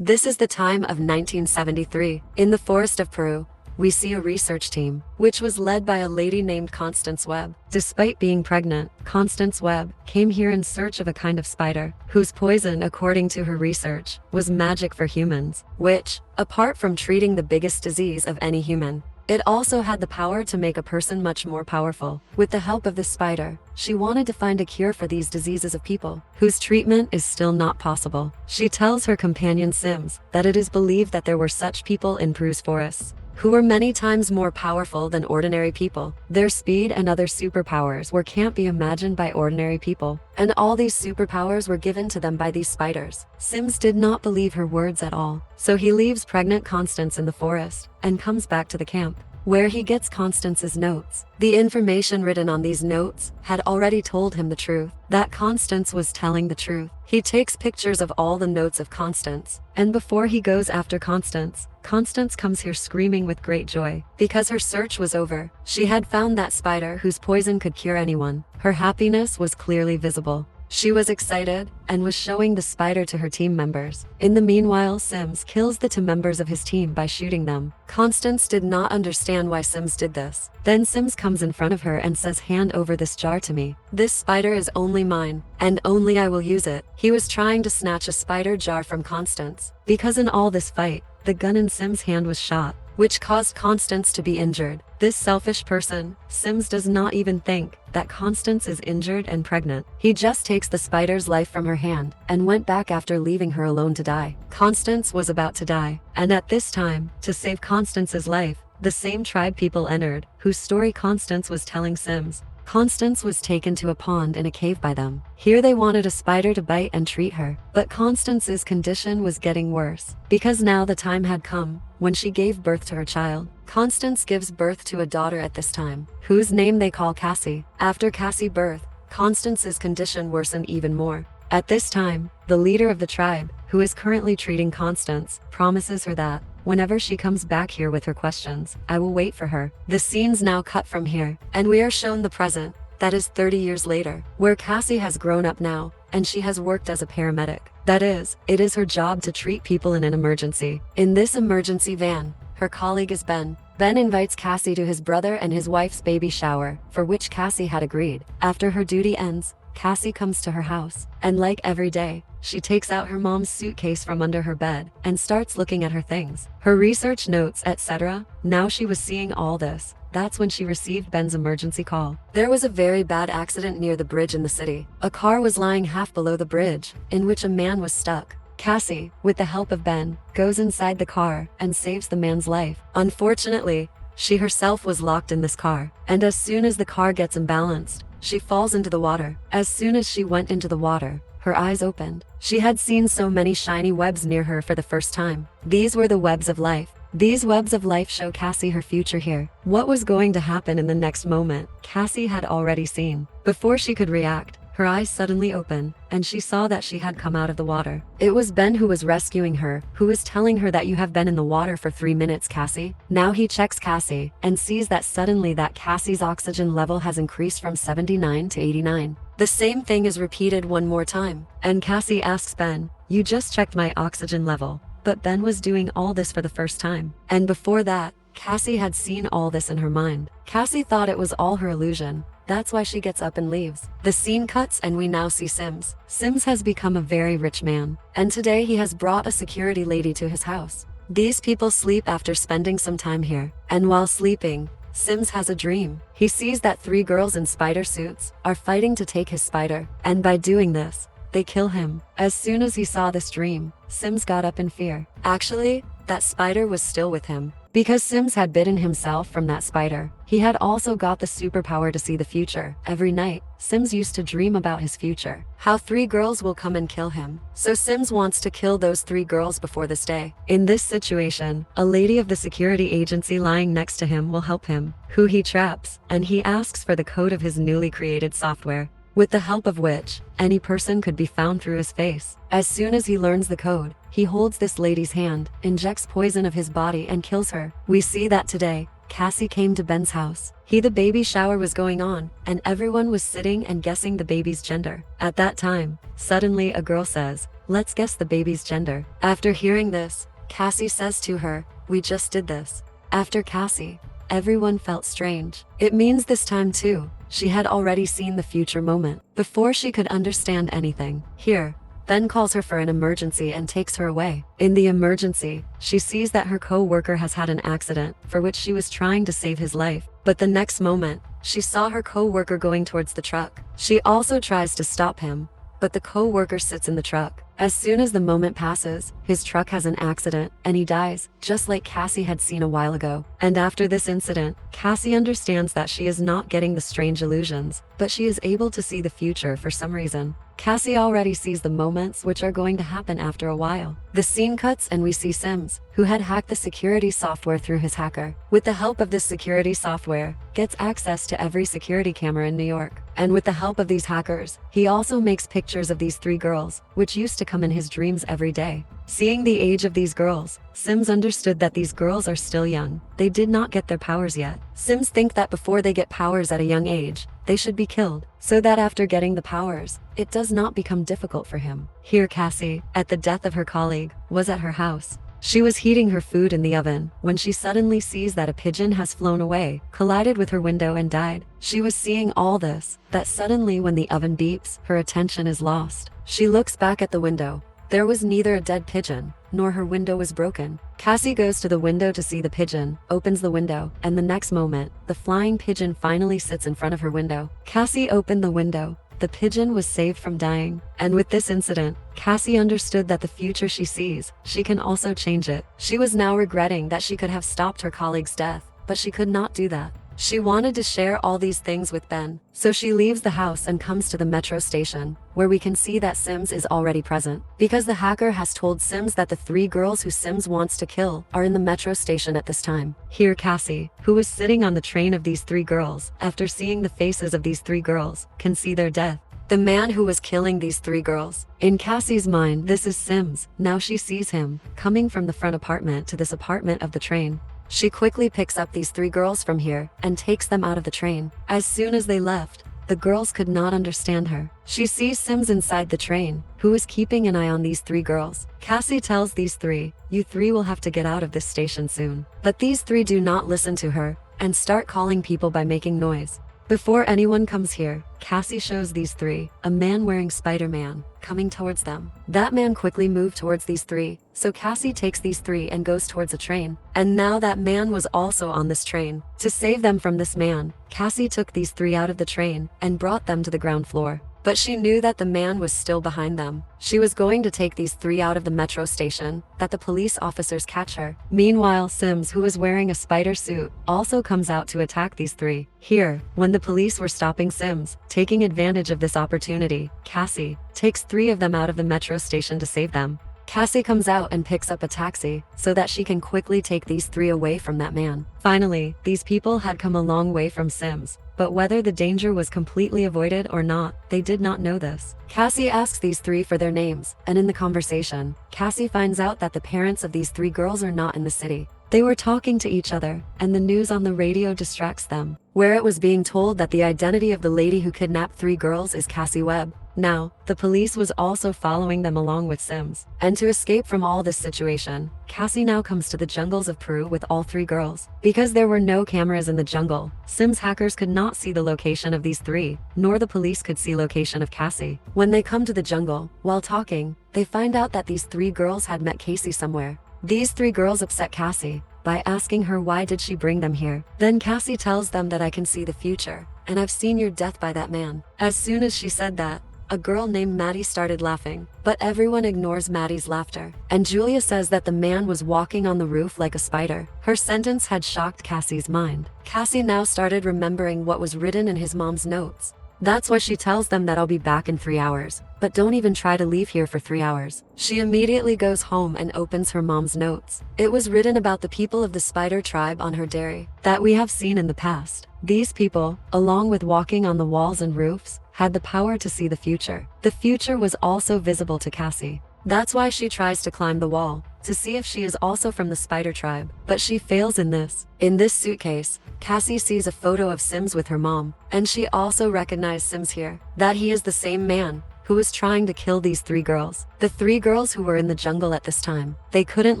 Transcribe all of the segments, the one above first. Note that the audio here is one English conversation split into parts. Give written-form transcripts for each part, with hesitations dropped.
This is the time of 1973. In the forest of Peru, we see a research team, which was led by a lady named Constance Webb. Despite being pregnant, Constance Webb came here in search of a kind of spider, whose poison, according to her research, was magic for humans, which, apart from treating the biggest disease of any human, it also had the power to make a person much more powerful. With the help of this spider, she wanted to find a cure for these diseases of people, whose treatment is still not possible. She tells her companion Sims that it is believed that there were such people in Peru's forests, who were many times more powerful than ordinary people. Their speed and other superpowers can't be imagined by ordinary people, and all these superpowers were given to them by these spiders. Sims did not believe her words at all, so he leaves pregnant Constance in the forest and comes back to the camp, where he gets Constance's notes. The information written on these notes had already told him the truth, that Constance was telling the truth. He takes pictures of all the notes of Constance, and before he goes after Constance comes here screaming with great joy, because her search was over. She had found that spider whose poison could cure anyone. Her happiness was clearly visible. She was excited and was showing the spider to her team members. In the meanwhile, Sims kills the two members of his team by shooting them. Constance did not understand why Sims did this. Then Sims comes in front of her and says, "Hand over this jar to me. This spider is only mine, and only I will use it." He was trying to snatch a spider jar from Constance, because in all this fight, the gun in Sims' hand was shot, which caused Constance to be injured. This selfish person, Sims, does not even think that Constance is injured and pregnant. He just takes the spider's life from her hand and went back after leaving her alone to die. Constance was about to die, and at this time, to save Constance's life, the same tribe people entered, whose story Constance was telling Sims. Constance was taken to a pond in a cave by them. Here they wanted a spider to bite and treat her, but Constance's condition was getting worse, because now the time had come when she gave birth to her child. Constance gives birth to a daughter at this time, whose name they call Cassie. After Cassie's birth, Constance's condition worsened even more. At this time, the leader of the tribe, who is currently treating Constance, promises her that whenever she comes back here with her questions, I will wait for her. The scene's now cut from here, and we are shown the present, that is 30 years later, where Cassie has grown up now, and she has worked as a paramedic. That is, it is her job to treat people in an emergency. In this emergency van, her colleague is Ben. Ben invites Cassie to his brother and his wife's baby shower, for which Cassie had agreed. After her duty ends, Cassie comes to her house, and like every day, she takes out her mom's suitcase from under her bed and starts looking at her things, her research notes, etc. Now she was seeing all this. That's when she received Ben's emergency call. There was a very bad accident near the bridge in the city. A car was lying half below the bridge, in which a man was stuck. Cassie, with the help of Ben, goes inside the car and saves the man's life. Unfortunately, she herself was locked in this car, and as soon as the car gets imbalanced, she falls into the water. As soon as she went into the water, her eyes opened. She had seen so many shiny webs near her for the first time. These were the webs of life. These webs of life show Cassie her future here. What was going to happen in the next moment, Cassie had already seen. Before she could react, her eyes suddenly opened, and she saw that she had come out of the water. It was Ben who was rescuing her, who was telling her that you have been in the water for 3 minutes, Cassie. Now he checks Cassie, and sees that suddenly that Cassie's oxygen level has increased from 79 to 89. The same thing is repeated one more time, and Cassie asks Ben, "You just checked my oxygen level." But Ben was doing all this for the first time. And before that, Cassie had seen all this in her mind. Cassie thought it was all her illusion. That's why she gets up and leaves. The scene cuts and we now see Sims. Sims has become a very rich man, and today he has brought a security lady to his house. These people sleep after spending some time here, and while sleeping, Sims has a dream. He sees that 3 girls in spider suits are fighting to take his spider, and by doing this, they kill him. As soon as he saw this dream, Sims got up in fear. Actually, that spider was still with him, because Sims had bitten himself from that spider. He had also got the superpower to see the future. Every night, Sims used to dream about his future, how 3 girls will come and kill him. So Sims wants to kill those 3 girls before this day. In this situation, a lady of the security agency lying next to him will help him, who he traps, and he asks for the code of his newly created software, with the help of which any person could be found through his face. As soon as he learns the code, he holds this lady's hand, injects poison of his body, and kills her. We see that today, Cassie came to Ben's house. The baby shower was going on, and everyone was sitting and guessing the baby's gender. At that time, suddenly a girl says, Let's guess the baby's gender. After hearing this, Cassie says to her, "We just did this." After Cassie, everyone felt strange. It means this time too, she had already seen the future moment before she could understand anything. Here, Ben calls her for an emergency and takes her away. In the emergency, she sees that her co-worker has had an accident for which she was trying to save his life. But the next moment, she saw her co-worker going towards the truck. She also tries to stop him, but the co-worker sits in the truck. As soon as the moment passes, his truck has an accident and he dies, just like Cassie had seen a while ago. And after this incident, Cassie understands that she is not getting the strange illusions, but she is able to see the future for some reason. Cassie already sees the moments which are going to happen after a while. The scene cuts and we see Sims, who had hacked the security software through his hacker. With the help of this security software, gets access to every security camera in New York. And with the help of these hackers, he also makes pictures of these 3 girls, which used to come in his dreams every day. Seeing the age of these girls, Sims understood that these girls are still young. They did not get their powers yet. Sims think that before they get powers at a young age, they should be killed, so that after getting the powers, it does not become difficult for him. Here Cassie, at the death of her colleague, was at her house. She was heating her food in the oven when she suddenly sees that a pigeon has flown away, collided with her window and died. She was seeing all this, that suddenly when the oven beeps, her attention is lost. She looks back at the window. There was neither a dead pigeon, nor her window was broken. Cassie goes to the window to see the pigeon, opens the window, and the next moment, the flying pigeon finally sits in front of her window. Cassie opened the window. The pigeon was saved from dying. And with this incident, Cassie understood that the future she sees, she can also change it. She was now regretting that she could have stopped her colleague's death, but she could not do that. She wanted to share all these things with Ben, so she leaves the house and comes to the metro station, where we can see that Sims is already present. Because the hacker has told Sims that the 3 girls who Sims wants to kill are in the metro station at this time. Here Cassie, who was sitting on the train of these 3 girls, after seeing the faces of these 3 girls, can see their death. The man who was killing these 3 girls. In Cassie's mind, this is Sims. Now she sees him, coming from the front apartment to this apartment of the train. She quickly picks up these 3 girls from here and takes them out of the train. As soon as they left, the girls could not understand her. She sees Sims inside the train, who is keeping an eye on these 3 girls. Cassie tells these 3, "You 3 will have to get out of this station soon." But these 3 do not listen to her and start calling people by making noise. Before anyone comes here, Cassie shows these 3, a man wearing Spider-Man, coming towards them. That man quickly moved towards these 3, so Cassie takes these 3 and goes towards a train. And now that man was also on this train. To save them from this man, Cassie took these 3 out of the train and brought them to the ground floor. But she knew that the man was still behind them. She was going to take these 3 out of the metro station, that the police officers catch her. Meanwhile, Sims, who was wearing a spider suit, also comes out to attack these 3. Here, when the police were stopping Sims, taking advantage of this opportunity, Cassie takes 3 of them out of the metro station to save them. Cassie comes out and picks up a taxi so that she can quickly take these 3 away from that man. Finally, these people had come a long way from Sims, but whether the danger was completely avoided or not, they did not know this. Cassie asks these 3 for their names, and in the conversation, Cassie finds out that the parents of these 3 girls are not in the city. They were talking to each other, and the news on the radio distracts them, where it was being told that the identity of the lady who kidnapped 3 girls is Cassie Webb. Now, the police was also following them along with Sims. And to escape from all this situation, Cassie now comes to the jungles of Peru with all 3 girls. Because there were no cameras in the jungle, Sims hackers could not see the location of these 3, nor the police could see location of Cassie. When they come to the jungle, while talking, they find out that these 3 girls had met Cassie somewhere. These 3 girls upset Cassie by asking her why did she bring them here. Then Cassie tells them that I can see the future, and I've seen your death by that man. As soon as she said that, a girl named Maddie started laughing, but everyone ignores Maddie's laughter. And Julia says that the man was walking on the roof like a spider. Her sentence had shocked Cassie's mind. Cassie now started remembering what was written in his mom's notes. That's why she tells them that I'll be back in 3 hours, but don't even try to leave here for 3 hours. She immediately goes home and opens her mom's notes. It was written about the people of the spider tribe on her dairy that we have seen in the past. These people, along with walking on the walls and roofs, had the power to see the future. The future was also visible to Cassie. That's why she tries to climb the wall, to see if she is also from the spider tribe, but she fails in this. In this suitcase, Cassie sees a photo of Sims with her mom, and she also recognized Sims here, that he is the same man who was trying to kill these 3 girls. The 3 girls who were in the jungle at this time, they couldn't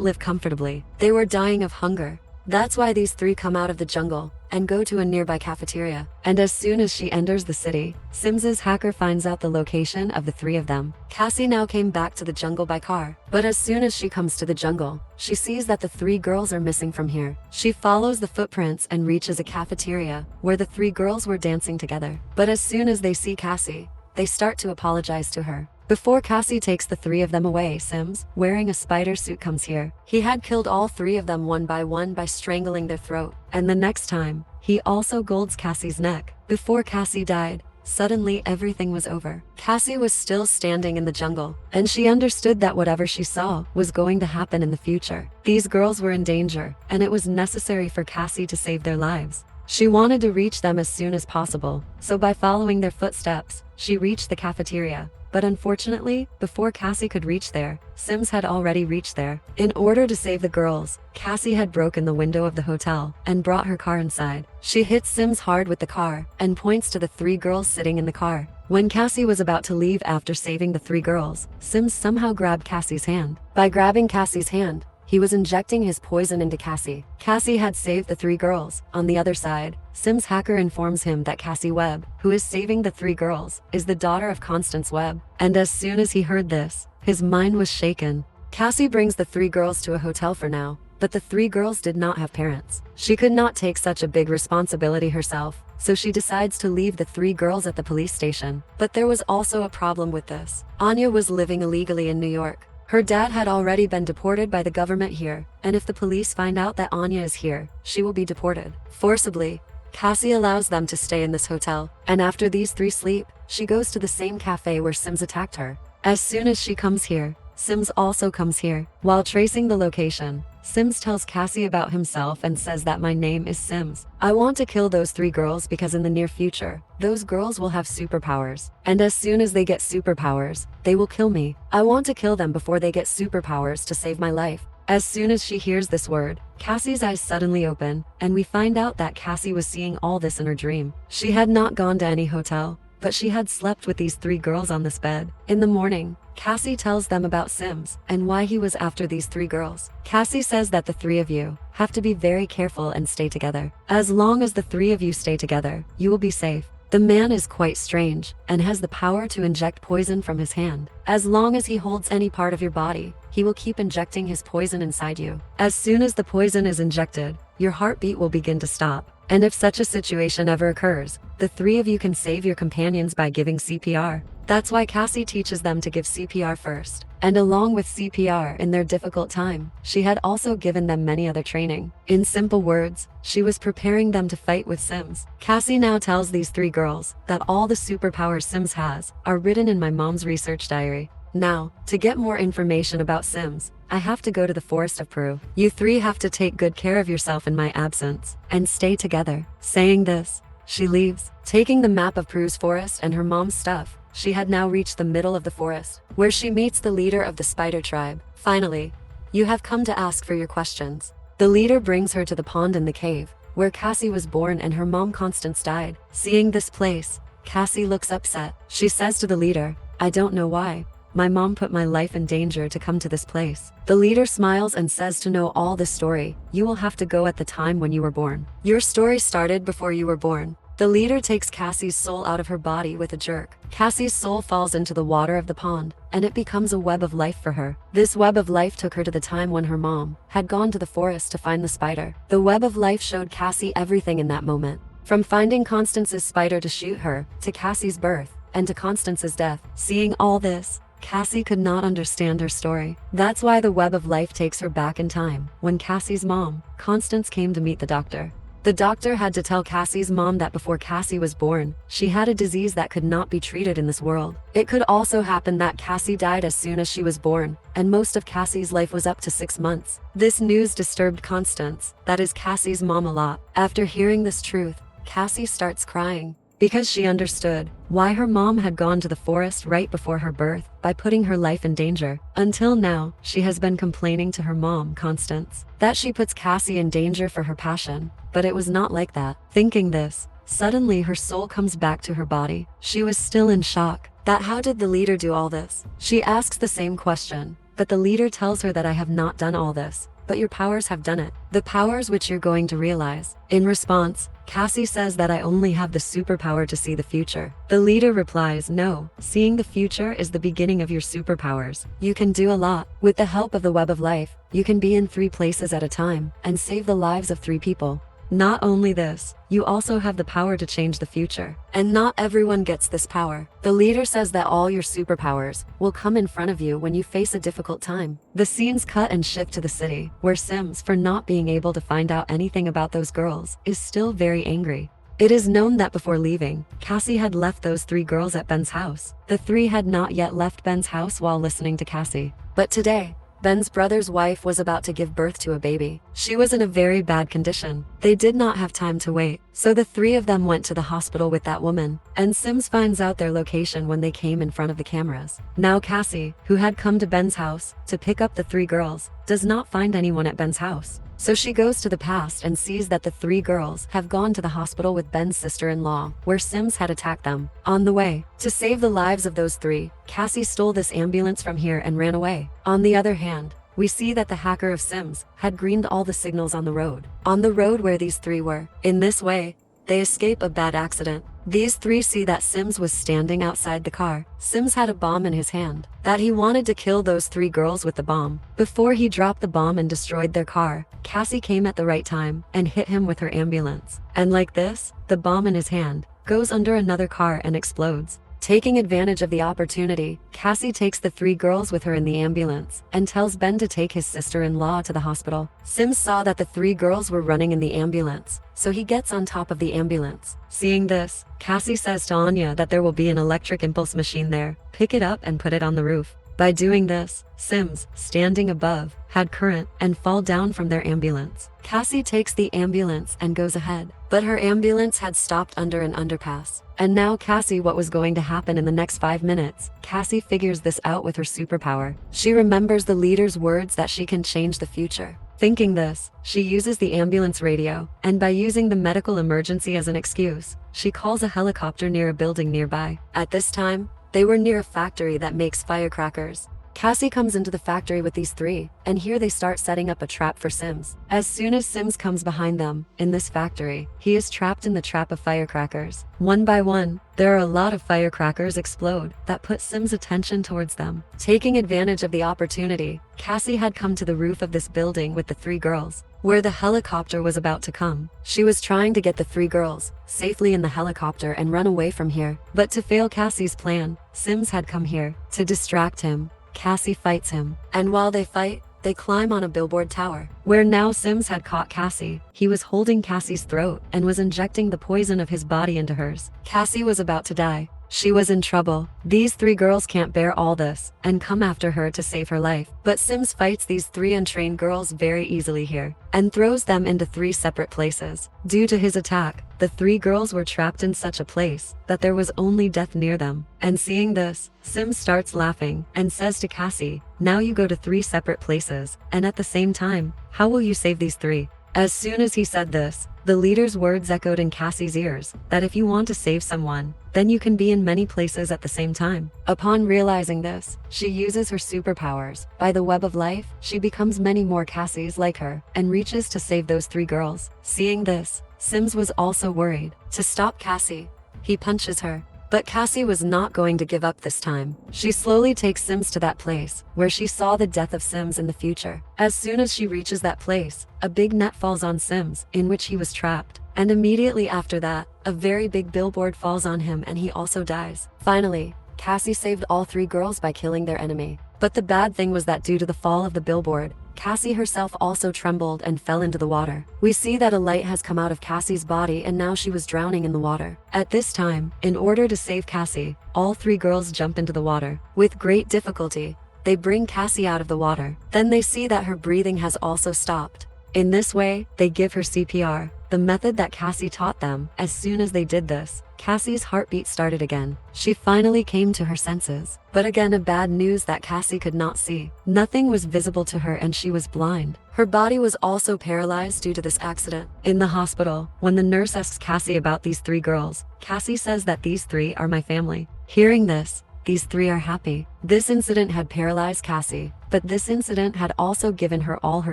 live comfortably. They were dying of hunger. That's why these 3 come out of the jungle and go to a nearby cafeteria. And as soon as she enters the city, Sims's hacker finds out the location of the 3 of them. Cassie now came back to the jungle by car, but as soon as she comes to the jungle, she sees that the 3 girls are missing from here. She follows the footprints and reaches a cafeteria where the 3 girls were dancing together. But as soon as they see Cassie, they start to apologize to her. Before Cassie takes the 3 of them away, Sims, wearing a spider suit, comes here. He had killed all 3 of them one by strangling their throat. And the next time, he also golds Cassie's neck. Before Cassie died, suddenly everything was over. Cassie was still standing in the jungle, and she understood that whatever she saw was going to happen in the future. These girls were in danger, and it was necessary for Cassie to save their lives. She wanted to reach them as soon as possible, so by following their footsteps, she reached the cafeteria. But unfortunately, before Cassie could reach there, Sims had already reached there. In order to save the girls, Cassie had broken the window of the hotel and brought her car inside. She hits Sims hard with the car and points to the 3 girls sitting in the car. When Cassie was about to leave after saving the 3 girls, Sims somehow grabbed Cassie's hand. By grabbing Cassie's hand, he was injecting his poison into Cassie. Cassie had saved the 3 girls. On the other side, Sim's hacker informs him that Cassie Webb, who is saving the 3 girls, is the daughter of Constance Webb. And as soon as he heard this, his mind was shaken. Cassie brings the 3 girls to a hotel for now, but the 3 girls did not have parents. She could not take such a big responsibility herself, so she decides to leave the 3 girls at the police station. But there was also a problem with this. Anya was living illegally in New York. Her dad had already been deported by the government here, and if the police find out that Anya is here, she will be deported. Forcibly, Cassie allows them to stay in this hotel, and after these 3 sleep, she goes to the same cafe where Sims attacked her. As soon as she comes here, Sims also comes here. While tracing the location, Sims tells Cassie about himself and says that my name is Sims. I want to kill those 3 girls because in the near future, those girls will have superpowers. And as soon as they get superpowers, they will kill me. I want to kill them before they get superpowers to save my life. As soon as she hears this word, Cassie's eyes suddenly open, and we find out that Cassie was seeing all this in her dream. She had not gone to any hotel, but she had slept with these 3 girls on this bed. In the morning, Cassie tells them about Sims and why he was after these 3 girls. Cassie says that the 3 of you have to be very careful and stay together. As long as the 3 of you stay together, you will be safe. The man is quite strange and has the power to inject poison from his hand. As long as he holds any part of your body, he will keep injecting his poison inside you. As soon as the poison is injected, your heartbeat will begin to stop. And if such a situation ever occurs, the 3 of you can save your companions by giving CPR. That's why Cassie teaches them to give CPR first. And along with CPR in their difficult time, she had also given them many other training. In simple words, she was preparing them to fight with Sims. Cassie now tells these 3 girls that all the superpowers Sims has are written in my mom's research diary. Now, to get more information about Sims, I have to go to the forest of Peru. You 3 have to take good care of yourself in my absence, and stay together. Saying this, she leaves. Taking the map of Peru's forest and her mom's stuff, she had now reached the middle of the forest, where she meets the leader of the spider tribe. Finally, you have come to ask for your questions. The leader brings her to the pond in the cave, where Cassie was born and her mom Constance died. Seeing this place, Cassie looks upset. She says to the leader, I don't know why. My mom put my life in danger to come to this place. The leader smiles and says to know all this story, you will have to go at the time when you were born. Your story started before you were born. The leader takes Cassie's soul out of her body with a jerk. Cassie's soul falls into the water of the pond, and it becomes a web of life for her. This web of life took her to the time when her mom had gone to the forest to find the spider. The web of life showed Cassie everything in that moment. From finding Constance's spider to shoot her, to Cassie's birth, and to Constance's death. Seeing all this, Cassie could not understand her story. That's why the web of life takes her back in time, when Cassie's mom, Constance, came to meet the doctor. The doctor had to tell Cassie's mom that before Cassie was born, she had a disease that could not be treated in this world. It could also happen that Cassie died as soon as she was born, and most of Cassie's life was up to 6 months. This news disturbed Constance, that is Cassie's mom, a lot. After hearing this truth, Cassie starts crying, because she understood why her mom had gone to the forest right before her birth by putting her life in danger. Until now, she has been complaining to her mom, Constance, that she puts Cassie in danger for her passion, but it was not like that. Thinking this, suddenly her soul comes back to her body. She was still in shock. that how did the leader do all this? She asks the same question, but the leader tells her that I have not done all this, but your powers have done it. The powers which you're going to realize. In response, Cassie says that I only have the superpower to see the future. The leader replies, no, seeing the future is the beginning of your superpowers. You can do a lot. With the help of the web of life, you can be in 3 places at a time and save the lives of 3 people. Not only this, you also have the power to change the future. And not everyone gets this power. The leader says that all your superpowers will come in front of you when you face a difficult time. The scenes cut and shift to the city, where Sims, for not being able to find out anything about those girls, is still very angry. It is known that before leaving, Cassie had left those 3 girls at Ben's house. The 3 had not yet left Ben's house while listening to Cassie. But today, Ben's brother's wife was about to give birth to a baby. She was in a very bad condition. They did not have time to wait, so the 3 of them went to the hospital with that woman, and Sims finds out their location when they came in front of the cameras. Now Cassie, who had come to Ben's house to pick up the 3 girls, does not find anyone at Ben's house. So she goes to the past and sees that the 3 girls have gone to the hospital with Ben's sister-in-law, where Sims had attacked them. On the way, to save the lives of those 3, Cassie stole this ambulance from here and ran away. On the other hand, we see that the hacker of Sims had greened all the signals on the road where these 3 were. In this way, they escape a bad accident. These 3 see that Sims was standing outside the car. Sims had a bomb in his hand, that he wanted to kill those 3 girls with the bomb. Before he dropped the bomb and destroyed their car, Cassie came at the right time and hit him with her ambulance. And like this, the bomb in his hand goes under another car and explodes. Taking advantage of the opportunity, Cassie takes the 3 girls with her in the ambulance and tells Ben to take his sister-in-law to the hospital. Sims saw that the 3 girls were running in the ambulance, so he gets on top of the ambulance. Seeing this, Cassie says to Anya that there will be an electric impulse machine there. Pick it up and put it on the roof. By doing this, Sims, standing above, had current and fall down from their ambulance. Cassie takes the ambulance and goes ahead, but her ambulance had stopped under an underpass. And now Cassie, what was going to happen in the next 5 minutes? Cassie figures this out with her superpower. She remembers the leader's words that she can change the future. Thinking this, she uses the ambulance radio, and by using the medical emergency as an excuse, she calls a helicopter near a building nearby. At this time, they were near a factory that makes firecrackers. Cassie comes into the factory with these 3, and here they start setting up a trap for Sims. As soon as Sims comes behind them, in this factory, he is trapped in the trap of firecrackers. One by one, there are a lot of firecrackers explode that put Sims' attention towards them. Taking advantage of the opportunity, Cassie had come to the roof of this building with the 3 girls, where the helicopter was about to come. She was trying to get the 3 girls safely in the helicopter and run away from here. But to fail Cassie's plan, Sims had come here to distract him. Cassie fights him, and while they fight, they climb on a billboard tower, where now Sims had caught Cassie. He was holding Cassie's throat and was injecting the poison of his body into hers. Cassie was about to die. She was in trouble. These 3 girls can't bear all this and come after her to save her life. But Sims fights these 3 untrained girls very easily here and throws them into 3 separate places. Due to his attack, the 3 girls were trapped in such a place that there was only death near them. And seeing this, Sims starts laughing and says to Cassie, now you go to 3 separate places, and at the same time, how will you save these 3? As soon as he said this, the leader's words echoed in Cassie's ears, that if you want to save someone, then you can be in many places at the same time. Upon realizing this, she uses her superpowers. By the web of life, she becomes many more Cassies like her, and reaches to save those 3 girls. Seeing this, Sims was also worried. To stop Cassie, he punches her. But Cassie was not going to give up this time. She slowly takes Sims to that place, where she saw the death of Sims in the future. As soon as she reaches that place, a big net falls on Sims, in which he was trapped. And immediately after that, a very big billboard falls on him and he also dies. Finally, Cassie saved all 3 girls by killing their enemy. But the bad thing was that due to the fall of the billboard, Cassie herself also trembled and fell into the water. We see that a light has come out of Cassie's body and now she was drowning in the water. At this time, in order to save Cassie, all 3 girls jump into the water. With great difficulty, they bring Cassie out of the water. Then they see that her breathing has also stopped. In this way, they give her CPR, the method that Cassie taught them. As soon as they did this, Cassie's heartbeat started again. She finally came to her senses. But again, a bad news that Cassie could not see. Nothing was visible to her and she was blind. Her body was also paralyzed due to this accident. In the hospital, when the nurse asks Cassie about these 3 girls, Cassie says that these 3 are my family. Hearing this, these three are happy. This incident had paralyzed Cassie, but this incident had also given her all her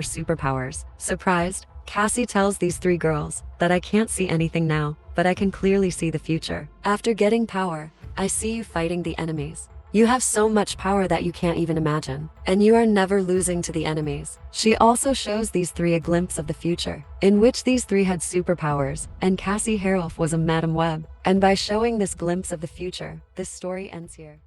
superpowers. Surprised, Cassie tells these three girls that I can't see anything now, but I can clearly see the future. After getting power, I see you fighting the enemies. You have so much power that you can't even imagine, and you are never losing to the enemies. She also shows these three a glimpse of the future, in which these three had superpowers, and Cassie Harold was a Madam Web. And by showing this glimpse of the future, this story ends here.